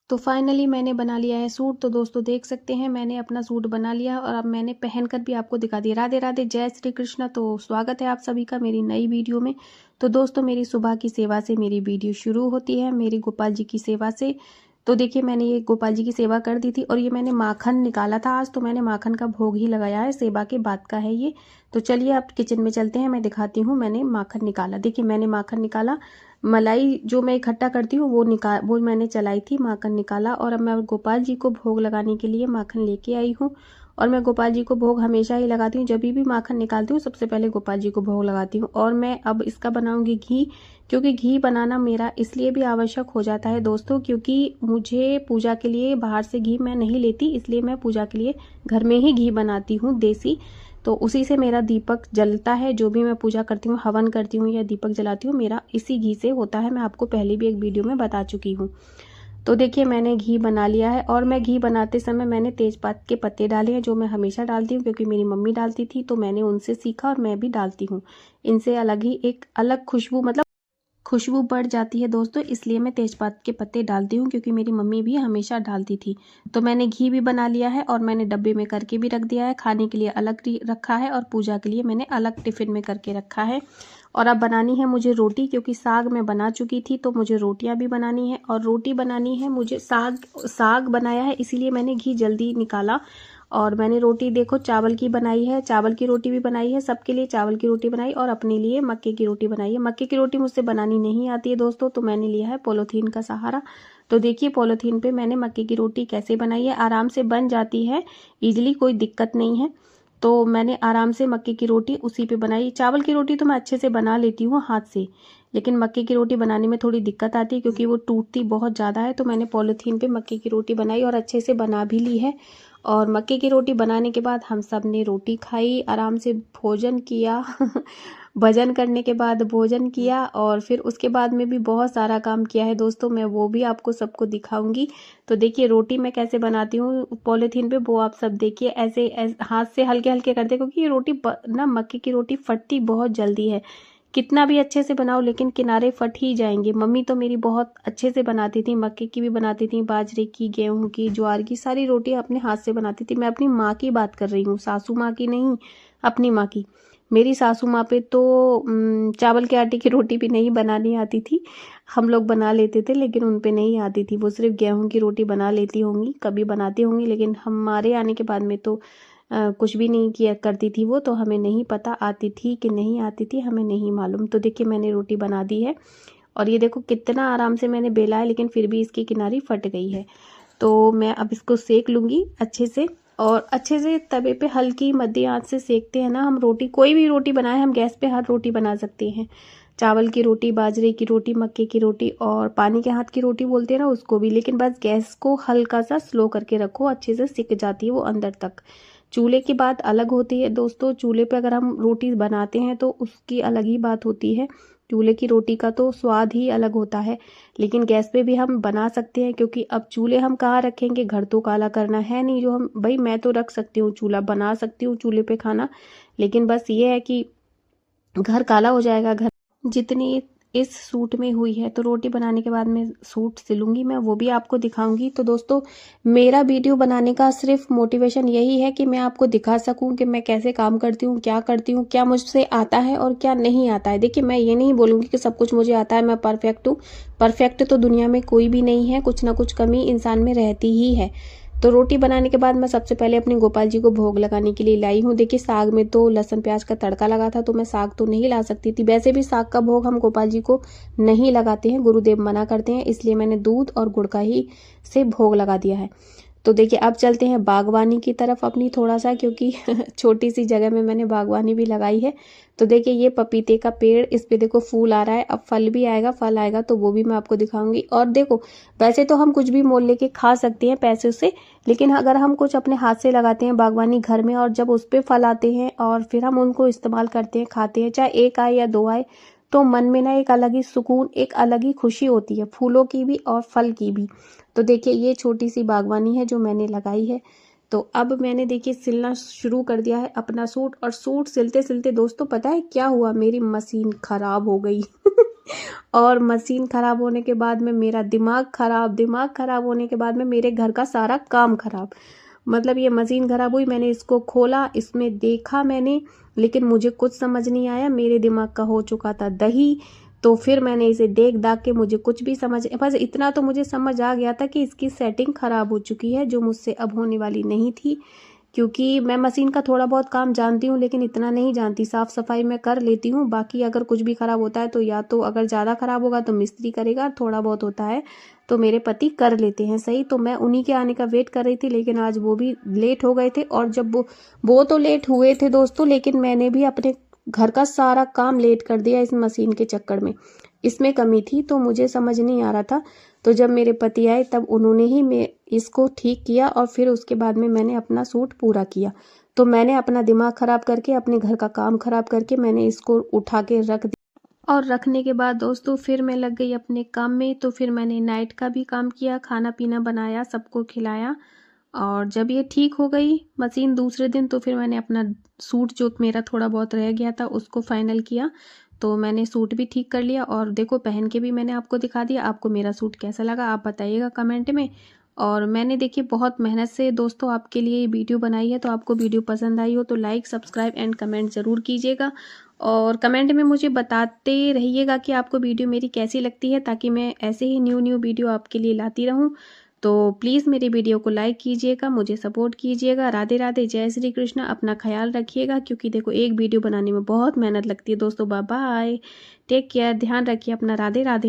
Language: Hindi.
तो फाइनली मैंने बना लिया है सूट। तो दोस्तों देख सकते हैं मैंने अपना सूट बना लिया और अब मैंने पहनकर भी आपको दिखा दिया। राधे राधे, जय श्री कृष्ण। तो स्वागत है आप सभी का मेरी नई वीडियो में। तो दोस्तों मेरी सुबह की सेवा से मेरी वीडियो शुरू होती है, मेरी गोपाल जी की सेवा से। तो देखिए मैंने ये गोपाल जी की सेवा कर दी थी और ये मैंने माखन निकाला था आज, तो मैंने माखन का भोग ही लगाया है, सेवा के बाद का है ये। तो चलिए अब किचन में चलते हैं, मैं दिखाती हूँ मैंने माखन निकाला। देखिए मैंने माखन निकाला, मलाई जो मैं इकट्ठा करती हूँ वो मैंने चलाई थी, माखन निकाला। और अब मैं गोपाल जी को भोग लगाने के लिए माखन लेके आई हूँ। और मैं गोपाल जी को भोग हमेशा ही लगाती हूँ, जब भी माखन निकालती हूँ सबसे पहले गोपाल जी को भोग लगाती हूँ। और मैं अब इसका बनाऊंगी घी, क्योंकि घी बनाना मेरा इसलिए भी आवश्यक हो जाता है दोस्तों, क्योंकि मुझे पूजा के लिए बाहर से घी मैं नहीं लेती, इसलिए मैं पूजा के लिए घर में ही घी बनाती हूँ देसी। तो उसी से मेरा दीपक जलता है, जो भी मैं पूजा करती हूँ, हवन करती हूँ या दीपक जलाती हूँ, मेरा इसी घी से होता है। मैं आपको पहले भी एक वीडियो में बता चुकी हूँ। तो देखिए मैंने घी बना लिया है और मैं घी बनाते समय मैंने तेजपात के पत्ते डाले हैं, जो मैं हमेशा डालती हूँ क्योंकि मेरी मम्मी डालती थी, तो मैंने उनसे सीखा और मैं भी डालती हूँ। इनसे अलग ही एक अलग खुशबू, मतलब खुशबू बढ़ जाती है दोस्तों, इसलिए मैं तेजपात के पत्ते डालती हूँ क्योंकि मेरी मम्मी भी हमेशा डालती थी। तो मैंने घी भी बना लिया है और मैंने डब्बे में करके भी रख दिया है, खाने के लिए अलग रखा है और पूजा के लिए मैंने अलग टिफिन में करके रखा है। और अब बनानी है मुझे रोटी, क्योंकि साग मैं बना चुकी थी, तो मुझे रोटियां भी बनानी है और रोटी बनानी है मुझे। साग बनाया है इसीलिए मैंने घी जल्दी निकाला। और मैंने रोटी देखो चावल की बनाई है, चावल की रोटी भी बनाई है, सबके लिए चावल की रोटी बनाई और अपने लिए मक्के की रोटी बनाई है। मक्के की रोटी मुझसे बनानी नहीं आती है दोस्तों, तो मैंने लिया है पॉलीथीन का सहारा। तो देखिए पॉलीथीन पे मैंने मक्के की रोटी कैसे बनाई है, आराम से बन जाती है इजीली, कोई दिक्कत नहीं है। तो मैंने आराम से मक्के की रोटी उसी पे बनाई। चावल की रोटी तो मैं अच्छे से बना लेती हूँ हाथ से, लेकिन मक्के की रोटी बनाने में थोड़ी दिक्कत आती है क्योंकि वो टूटती बहुत ज़्यादा है। तो मैंने पॉलीथीन पे मक्के की रोटी बनाई और अच्छे से बना भी ली है। और मक्के की रोटी बनाने के बाद हम सब ने रोटी खाई, आराम से भोजन किया भजन करने के बाद भोजन किया और फिर उसके बाद में भी बहुत सारा काम किया है दोस्तों, मैं वो भी आपको सबको दिखाऊंगी। तो देखिए रोटी मैं कैसे बनाती हूँ पॉलीथीन पे, वो आप सब देखिए। ऐसे हाथ से हल्के हल्के करते, क्योंकि ये रोटी ना मक्के की रोटी फटती बहुत जल्दी है, कितना भी अच्छे से बनाओ लेकिन किनारे फट ही जाएंगे। मम्मी तो मेरी बहुत अच्छे से बनाती थी, मक्के की भी बनाती थी, बाजरे की, गेहूं की, ज्वार की, सारी रोटी अपने हाथ से बनाती थी। मैं अपनी माँ की बात कर रही हूँ, सासू माँ की नहीं, अपनी माँ की। मेरी सासू माँ पे तो चावल के आटे की रोटी भी नहीं बनानी आती थी, हम लोग बना लेते थे लेकिन उन पे नहीं आती थी। वो सिर्फ गेहूं की रोटी बना लेती होंगी, कभी बनाती होंगी, लेकिन हमारे आने के बाद में तो कुछ भी नहीं किया करती थी वो, तो हमें नहीं पता आती थी कि नहीं आती थी, हमें नहीं मालूम। तो देखिए मैंने रोटी बना दी है और ये देखो कितना आराम से मैंने बेला है, लेकिन फिर भी इसकी किनारी फट गई है। तो मैं अब इसको सेक लूँगी अच्छे से, और अच्छे से तवे पे हल्की मध्य आंच से सेकते हैं ना हम रोटी, कोई भी रोटी बनाए, हम गैस पे हर रोटी बना सकते हैं। चावल की रोटी, बाजरे की रोटी, मक्के की रोटी और पानी के हाथ की रोटी बोलते हैं ना उसको भी, लेकिन बस गैस को हल्का सा स्लो करके रखो, अच्छे से सिक जाती है वो अंदर तक। चूल्हे की बात अलग होती है दोस्तों, चूल्हे पे अगर हम रोटी बनाते हैं तो उसकी अलग ही बात होती है, चूल्हे की रोटी का तो स्वाद ही अलग होता है। लेकिन गैस पे भी हम बना सकते हैं, क्योंकि अब चूल्हे हम कहाँ रखेंगे, घर तो काला करना है नहीं जो हम, भाई मैं तो रख सकती हूँ चूल्हा, बना सकती हूँ चूल्हे पे खाना, लेकिन बस ये है कि घर काला हो जाएगा। घर जितनी इस सूट में हुई है, तो रोटी बनाने के बाद में सूट सिलूंगी मैं, वो भी आपको दिखाऊंगी। तो दोस्तों मेरा वीडियो बनाने का सिर्फ मोटिवेशन यही है कि मैं आपको दिखा सकूं कि मैं कैसे काम करती हूँ, क्या मुझसे आता है और क्या नहीं आता है। देखिए मैं ये नहीं बोलूंगी कि सब कुछ मुझे आता है, मैं परफेक्ट हूँ, परफेक्ट तो दुनिया में कोई भी नहीं है, कुछ ना कुछ कमी इंसान में रहती ही है। तो रोटी बनाने के बाद मैं सबसे पहले अपने गोपाल जी को भोग लगाने के लिए लाई हूँ। देखिए साग में तो लहसुन प्याज का तड़का लगा था, तो मैं साग तो नहीं ला सकती थी, वैसे भी साग का भोग हम गोपाल जी को नहीं लगाते हैं, गुरुदेव मना करते हैं, इसलिए मैंने दूध और गुड़ का ही से भोग लगा दिया है। तो देखिए अब चलते हैं बागवानी की तरफ अपनी थोड़ा सा, क्योंकि छोटी सी जगह में मैंने बागवानी भी लगाई है। तो देखिए ये पपीते का पेड़, इस पे देखो फूल आ रहा है, अब फल भी आएगा, फल आएगा तो वो भी मैं आपको दिखाऊंगी। और देखो वैसे तो हम कुछ भी मोल लेके खा सकते हैं पैसे से, लेकिन अगर हम कुछ अपने हाथ से लगाते हैं बागवानी घर में, और जब उस पे फल आते हैं और फिर हम उनको इस्तेमाल करते हैं, खाते हैं, चाहे एक आए या दो आए, तो मन में ना एक अलग ही सुकून, एक अलग ही खुशी होती है, फूलों की भी और फल की भी। तो देखिए ये छोटी सी बागवानी है जो मैंने लगाई है। तो अब मैंने देखिए सिलना शुरू कर दिया है अपना सूट, और सूट सिलते सिलते दोस्तों पता है क्या हुआ, मेरी मशीन खराब हो गई और मशीन ख़राब होने के बाद में मेरा दिमाग ख़राब होने के बाद में मेरे घर का सारा काम ख़राब। मतलब ये मशीन ख़राब हुई, मैंने इसको खोला, इसमें देखा मैंने, लेकिन मुझे कुछ समझ नहीं आया। मेरे दिमाग का हो चुका था दही। तो फिर मैंने इसे देख दाख के, मुझे कुछ भी बस इतना तो मुझे समझ आ गया था कि इसकी सेटिंग ख़राब हो चुकी है, जो मुझसे अब होने वाली नहीं थी। क्योंकि मैं मशीन का थोड़ा बहुत काम जानती हूँ, लेकिन इतना नहीं जानती। साफ़ सफाई मैं कर लेती हूँ, बाकी अगर कुछ भी ख़राब होता है तो या तो अगर ज़्यादा ख़राब होगा तो मिस्त्री करेगा, थोड़ा बहुत होता है तो मेरे पति कर लेते हैं सही। तो मैं उन्हीं के आने का वेट कर रही थी, लेकिन आज वो भी लेट हो गए थे। और जब वो तो लेट हुए थे दोस्तों, लेकिन मैंने भी अपने घर का सारा काम लेट कर दिया इस मशीन के चक्कर में। इसमें कमी थी तो मुझे समझ नहीं आ रहा था। तो जब मेरे पति आए तब उन्होंने ही मैं इसको ठीक किया, और फिर उसके बाद में मैंने अपना सूट पूरा किया। तो मैंने अपना दिमाग ख़राब करके, अपने घर का काम ख़राब करके मैंने इसको उठा के रख दिया। और रखने के बाद दोस्तों फिर मैं लग गई अपने काम में। तो फिर मैंने नाइट का भी काम किया, खाना पीना बनाया, सबको खिलाया। और जब ये ठीक हो गई मशीन दूसरे दिन, तो फिर मैंने अपना सूट जो मेरा थोड़ा बहुत रह गया था उसको फाइनल किया। तो मैंने सूट भी ठीक कर लिया, और देखो पहन के भी मैंने आपको दिखा दिया। आपको मेरा सूट कैसा लगा आप बताइएगा कमेंट में। और मैंने देखिए बहुत मेहनत से दोस्तों आपके लिए ये वीडियो बनाई है। तो आपको वीडियो पसंद आई हो तो लाइक, सब्सक्राइब एंड कमेंट ज़रूर कीजिएगा। और कमेंट में मुझे बताते रहिएगा कि आपको वीडियो मेरी कैसी लगती है, ताकि मैं ऐसे ही न्यू वीडियो आपके लिए लाती रहूं। तो प्लीज़ मेरी वीडियो को लाइक कीजिएगा, मुझे सपोर्ट कीजिएगा। राधे राधे, जय श्री कृष्ण। अपना ख्याल रखिएगा, क्योंकि देखो एक वीडियो बनाने में बहुत मेहनत लगती है दोस्तों। बाय बाय, टेक केयर, ध्यान रखिए अपना। राधे राधे।